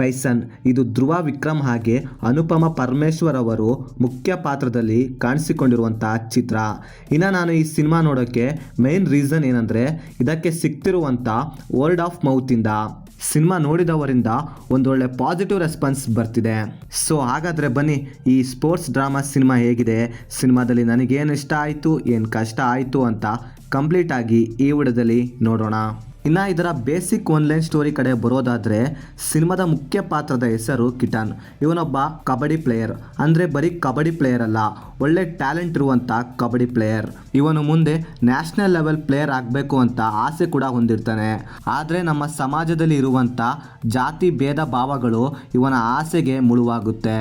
Bison ಇದು ಧ್ರುವ ವಿಕ್ರಮ್ ಹಾಗೆ ಅನುಪಮ ಪರಮೇಶ್ವರ್ ಅವರು ಮುಖ್ಯ ಪಾತ್ರದಲ್ಲಿ ಕಾಣಿಸಿಕೊಂಡಿರುವಂತಹ ಚಿತ್ರ. ಇನ್ನು ನಾನು ಈ ಸಿನಿಮಾ ನೋಡೋಕ್ಕೆ ಮೇನ್ ರೀಸನ್ ಏನಂದರೆ ಇದಕ್ಕೆ ಸಿಗ್ತಿರುವಂಥ ವರ್ಡ್ ಆಫ್ ಮೌತಿಂದ ಸಿನಿಮಾ ನೋಡಿದವರಿಂದ ಒಂದೊಳ್ಳೆ ಪಾಸಿಟಿವ್ ರೆಸ್ಪಾನ್ಸ್ ಬರ್ತಿದೆ. ಸೊ ಹಾಗಾದರೆ ಬನ್ನಿ ಈ ಸ್ಪೋರ್ಟ್ಸ್ ಡ್ರಾಮಾ ಸಿನಿಮಾ ಹೇಗಿದೆ, ಸಿನಿಮಾದಲ್ಲಿ ನನಗೇನು ಇಷ್ಟ ಆಯಿತು, ಏನು ಕಷ್ಟ ಆಯಿತು ಅಂತ ಕಂಪ್ಲೀಟಾಗಿ ಈ ವಿಡಿಯೋದಲ್ಲಿ ನೋಡೋಣ. ಇನ್ನು ಇದರ ಬೇಸಿಕ್ ಒನ್ಲೈನ್ ಸ್ಟೋರಿ ಕಡೆ ಬರೋದಾದರೆ ಸಿನಿಮಾದ ಮುಖ್ಯ ಪಾತ್ರದ ಹೆಸರು ಕಿಟಾನ್. ಇವನೊಬ್ಬ ಕಬಡ್ಡಿ ಪ್ಲೇಯರ್, ಅಂದರೆ ಬರೀ ಕಬಡ್ಡಿ ಪ್ಲೇಯರ್ ಅಲ್ಲ, ಒಳ್ಳೆ ಟ್ಯಾಲೆಂಟ್ ಇರುವಂಥ ಕಬಡ್ಡಿ ಪ್ಲೇಯರ್. ಇವನು ಮುಂದೆ ನ್ಯಾಷನಲ್ ಲೆವೆಲ್ ಪ್ಲೇಯರ್ ಆಗಬೇಕು ಅಂತ ಆಸೆ ಕೂಡ ಹೊಂದಿರ್ತಾನೆ. ಆದರೆ ನಮ್ಮ ಸಮಾಜದಲ್ಲಿ ಇರುವಂಥ ಜಾತಿ ಭೇದ ಭಾವಗಳು ಇವನ ಆಸೆಗೆ ಮುಳುವಾಗುತ್ತೆ.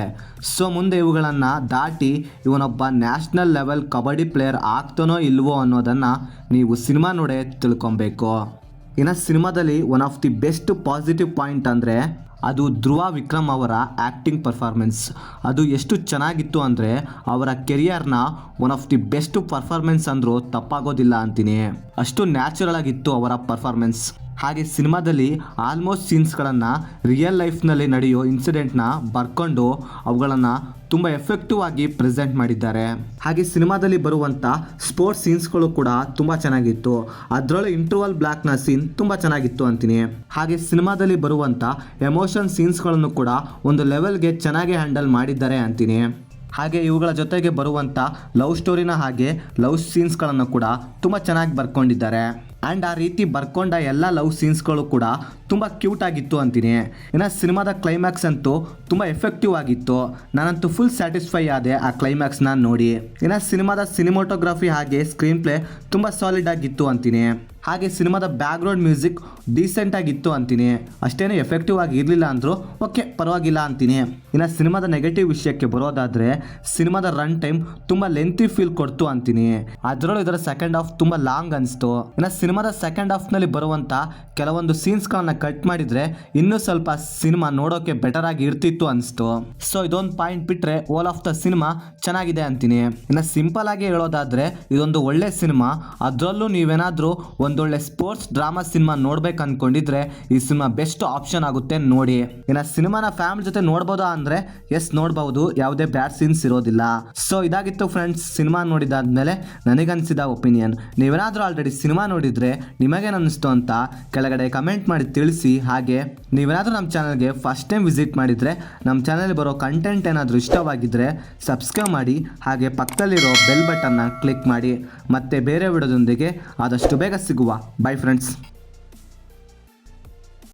ಸೊ ಮುಂದೆ ಇವುಗಳನ್ನು ದಾಟಿ ಇವನೊಬ್ಬ ನ್ಯಾಷನಲ್ ಲೆವೆಲ್ ಕಬಡ್ಡಿ ಪ್ಲೇಯರ್ ಆಗ್ತಾನೋ ಇಲ್ವೋ ಅನ್ನೋದನ್ನು ನೀವು ಸಿನಿಮಾ ನೋಡೇ ತಿಳ್ಕೊಬೇಕು. ಇನ್ನು ಸಿನಿಮಾದಲ್ಲಿ one of the best positive point ಅಂದರೆ ಅದು ಧ್ರುವ ವಿಕ್ರಮ್ ಅವರ ಆ್ಯಕ್ಟಿಂಗ್ ಪರ್ಫಾರ್ಮೆನ್ಸ್. ಅದು ಎಷ್ಟು ಚೆನ್ನಾಗಿತ್ತು ಅಂದರೆ ಅವರ ಕೆರಿಯರ್ನ one of the best performance ಅಂದರೂ ತಪ್ಪಾಗೋದಿಲ್ಲ ಅಂತೀನಿ. ಅಷ್ಟು ನ್ಯಾಚುರಲ್ ಆಗಿತ್ತು ಅವರ ಪರ್ಫಾರ್ಮೆನ್ಸ್. ಹಾಗೆ ಸಿನಿಮಾದಲ್ಲಿ ಆಲ್ಮೋಸ್ಟ್ ಸೀನ್ಸ್ಗಳನ್ನು ರಿಯಲ್ ಲೈಫ್ನಲ್ಲಿ ನಡೆಯೋ ಇನ್ಸಿಡೆಂಟ್ನ ಬರ್ಕೊಂಡು ಅವುಗಳನ್ನು ತುಂಬ ಎಫೆಕ್ಟಿವ್ ಆಗಿ ಪ್ರೆಸೆಂಟ್ ಮಾಡಿದ್ದಾರೆ. ಹಾಗೆ ಸಿನಿಮಾದಲ್ಲಿ ಬರುವಂಥ ಸ್ಪೋರ್ಟ್ಸ್ ಸೀನ್ಸ್ಗಳು ಕೂಡ ತುಂಬ ಚೆನ್ನಾಗಿತ್ತು. ಅದರೊಳಗೆ ಇಂಟರ್ವಲ್ ಬ್ಲಾಕ್ನ ಸೀನ್ ತುಂಬ ಚೆನ್ನಾಗಿತ್ತು ಅಂತೀನಿ. ಹಾಗೆ ಸಿನಿಮಾದಲ್ಲಿ ಬರುವಂಥ ಎಮೋಷನ್ ಸೀನ್ಸ್ಗಳನ್ನು ಕೂಡ ಒಂದು ಲೆವೆಲ್ಗೆ ಚೆನ್ನಾಗಿ ಹ್ಯಾಂಡಲ್ ಮಾಡಿದ್ದಾರೆ ಅಂತೀನಿ. ಹಾಗೆ ಇವುಗಳ ಜೊತೆಗೆ ಬರುವಂಥ ಲವ್ ಸ್ಟೋರಿನ ಹಾಗೆ ಲವ್ ಸೀನ್ಸ್ಗಳನ್ನು ಕೂಡ ತುಂಬ ಚೆನ್ನಾಗಿ ಬರ್ಕೊಂಡಿದ್ದಾರೆ. ಆ್ಯಂಡ್ ಆ ರೀತಿ ಬರ್ಕೊಂಡ ಎಲ್ಲ ಲವ್ ಸೀನ್ಸ್ಗಳು ಕೂಡ ತುಂಬ ಕ್ಯೂಟ್ ಆಗಿತ್ತು ಅಂತೀನಿ. ಇನ್ನು ಸಿನಿಮಾದ ಕ್ಲೈಮ್ಯಾಕ್ಸ್ ಅಂತೂ ತುಂಬ ಎಫೆಕ್ಟಿವ್ ಆಗಿತ್ತು. ನಾನಂತೂ ಫುಲ್ ಸ್ಯಾಟಿಸ್ಫೈ ಆದೆ ಆ ಕ್ಲೈಮ್ಯಾಕ್ಸ್ನ ನೋಡಿ. ಇನ್ನು ಸಿನಿಮಾದ ಸಿನಿಮಾಟೋಗ್ರಫಿ ಹಾಗೆ ಸ್ಕ್ರೀನ್ ಪ್ಲೇ ತುಂಬ ಸಾಲಿಡ್ ಆಗಿತ್ತು ಅಂತೀನಿ. ಹಾಗೆ ಸಿನಿಮಾದ ಬ್ಯಾಕ್ಗ್ರೌಂಡ್ ಮ್ಯೂಸಿಕ್ ಡೀಸೆಂಟ್ ಆಗಿತ್ತು ಅಂತೀನಿ. ಅಷ್ಟೇನು ಎಫೆಕ್ಟಿವ್ ಆಗಿ ಇರಲಿಲ್ಲ ಅಂದರೂ ಓಕೆ ಪರವಾಗಿಲ್ಲ ಅಂತೀನಿ. ಇನ್ನು ಸಿನಿಮಾದ ನೆಗೆಟಿವ್ ವಿಷಯಕ್ಕೆ ಬರೋದಾದರೆ ಸಿನಿಮಾದ ರನ್ ಟೈಮ್ ತುಂಬ ಲೆಂತಿ ಫೀಲ್ ಕೊಡ್ತು ಅಂತೀನಿ. ಅದರಲ್ಲೂ ಇದರ ಸೆಕೆಂಡ್ ಹಾಫ್ ತುಂಬ ಲಾಂಗ್ ಅನಿಸ್ತು. ಇನ್ನು ಸಿನಿಮಾದ ಸೆಕೆಂಡ್ ಹಾಫ್ನಲ್ಲಿ ಬರುವಂಥ ಕೆಲವೊಂದು ಸೀನ್ಸ್ಗಳನ್ನ ಕಟ್ ಮಾಡಿದರೆ ಇನ್ನೂ ಸ್ವಲ್ಪ ಸಿನಿಮಾ ನೋಡೋಕೆ ಬೆಟರ್ ಆಗಿ ಇರ್ತಿತ್ತು ಅನಿಸ್ತು. ಸೊ ಇದೊಂದು ಪಾಯಿಂಟ್ ಬಿಟ್ಟರೆ ಓಲ್ ಆಫ್ ದ ಸಿನಿಮಾ ಚೆನ್ನಾಗಿದೆ ಅಂತೀನಿ. ಇನ್ನು ಸಿಂಪಲ್ ಆಗಿ ಹೇಳೋದಾದರೆ ಇದೊಂದು ಒಳ್ಳೆ ಸಿನಿಮಾ. ಅದರಲ್ಲೂ ನೀವೇನಾದರೂ ಒಂದೊಳ್ಳೆ ಸ್ಪೋರ್ಟ್ಸ್ ಡ್ರಾಮಾ ಸಿನಿಮಾ ನೋಡ್ಬೇಕು ಅಂದ್ಕೊಂಡಿದ್ರೆ ಈ ಸಿನಿಮಾ ಬೆಸ್ಟ್ ಆಪ್ಷನ್ ಆಗುತ್ತೆ ನೋಡಿ. ಇನ್ನು ಸಿನಿಮಾನ ಫ್ಯಾಮಿಲಿ ಜೊತೆ ನೋಡ್ಬೋದಾ ಅಂದರೆ ಎಸ್ ನೋಡ್ಬೋದು, ಯಾವುದೇ ಬ್ಯಾಡ್ ಸೀನ್ಸ್ ಇರೋದಿಲ್ಲ. ಸೊ ಇದಾಗಿತ್ತು ಫ್ರೆಂಡ್ಸ್ ಸಿನಿಮಾ ನೋಡಿದಾದ್ಮೇಲೆ ನನಗನ್ಸಿದ ಒಪಿನಿಯನ್. ನೀವೇನಾದರೂ ಆಲ್ರೆಡಿ ಸಿನಿಮಾ ನೋಡಿದರೆ ನಿಮಗೇನು ಅನ್ನಿಸ್ತು ಅಂತ ಕೆಳಗಡೆ ಕಮೆಂಟ್ ಮಾಡಿ ತಿಳಿಸಿ. ಹಾಗೆ ನೀವೇನಾದರೂ ನಮ್ಮ ಚಾನಲ್ಗೆ ಫಸ್ಟ್ ಟೈಮ್ ವಿಸಿಟ್ ಮಾಡಿದರೆ ನಮ್ಮ ಚಾನಲ್ ಬರೋ ಕಂಟೆಂಟ್ ಏನಾದರೂ ಇಷ್ಟವಾಗಿದ್ದರೆ ಸಬ್ಸ್ಕ್ರೈಬ್ ಮಾಡಿ. ಹಾಗೆ ಪಕ್ಕದಲ್ಲಿರೋ ಬೆಲ್ ಬಟನ್ನ ಕ್ಲಿಕ್ ಮಾಡಿ. ಮತ್ತೆ ಬೇರೆ ವಿಡಿಯೋದೊಂದಿಗೆ ಆದಷ್ಟು ಬೇಗ ಸಿಗುವ. By friends.